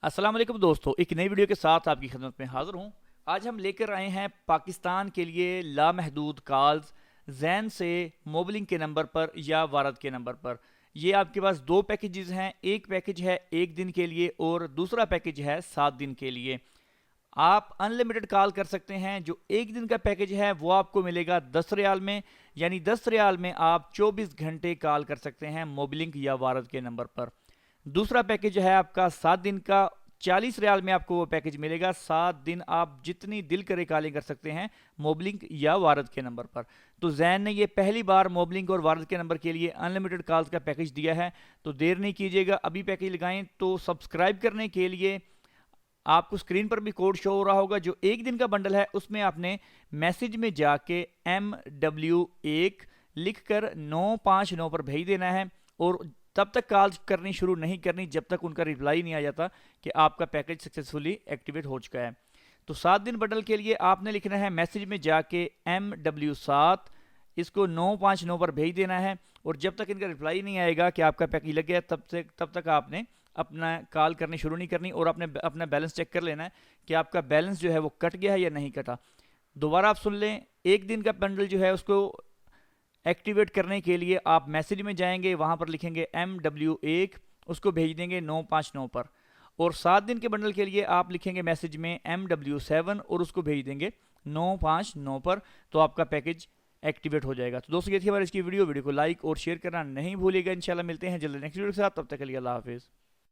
अस्सलाम वालेकुम दोस्तों, एक नई वीडियो के साथ आपकी खिदमत में हाज़िर हूँ। आज हम लेकर आए हैं पाकिस्तान के लिए लामहदूद कॉल्स जैन से मोबलिंग के नंबर पर या वारद के नंबर पर। ये आपके पास दो पैकेजेस हैं, एक पैकेज है 1 दिन के लिए और दूसरा पैकेज है 7 दिन के लिए। आप अनलिमिटेड कॉल कर सकते हैं। जो 1 दिन का पैकेज है वो आपको मिलेगा 10 रियाल में, यानी 10 रियाल में आप 24 घंटे कॉल कर सकते हैं मोबलिंग या वारद के नंबर पर। दूसरा पैकेज है आपका 7 दिन का, 40 रियाल में आपको वो पैकेज मिलेगा। 7 दिन आप जितनी दिल करे कॉलिंग कर सकते हैं मोबलिंग या वारद के नंबर पर। तो जैन ने ये पहली बार मोबलिंग और वारद के नंबर के लिए अनलिमिटेड कॉल्स का पैकेज दिया है, तो देर नहीं कीजिएगा, अभी पैकेज लगाएं। तो सब्सक्राइब करने के लिए आपको स्क्रीन पर भी कोड शो हो रहा होगा। जो 1 दिन का बंडल है उसमें आपने मैसेज में जाके MW1 लिख कर 959 पर भेज देना है और तब तक कॉल करनी शुरू नहीं करनी जब तक उनका रिप्लाई नहीं आ जाता कि आपका पैकेज सक्सेसफुली एक्टिवेट हो चुका है। तो 7 दिन बंडल के लिए आपने लिखना है मैसेज में जाके MW7, इसको 959 पर भेज देना है और जब तक इनका रिप्लाई नहीं आएगा कि आपका पैकेज लग गया तब तक आपने अपना कॉल करनी शुरू नहीं करनी और आपने अपना बैलेंस चेक कर लेना है कि आपका बैलेंस जो है वो कट गया है या नहीं कटा। दोबारा आप सुन लें, 1 दिन का बंडल जो है उसको एक्टिवेट करने के लिए आप मैसेज में जाएंगे, वहां पर लिखेंगे MW1, उसको भेज देंगे 959 पर। और 7 दिन के बंडल के लिए आप लिखेंगे मैसेज में MW7 और उसको भेज देंगे 959 पर, तो आपका पैकेज एक्टिवेट हो जाएगा। तो दोस्तों ये थी हमारी इसकी वीडियो को लाइक और शेयर करना नहीं भूलिएगा। इंशाल्लाह मिलते हैं जल्द नेक्स्ट वीडियो के साथ, तब तक के लिए अल्लाह हाफिज़।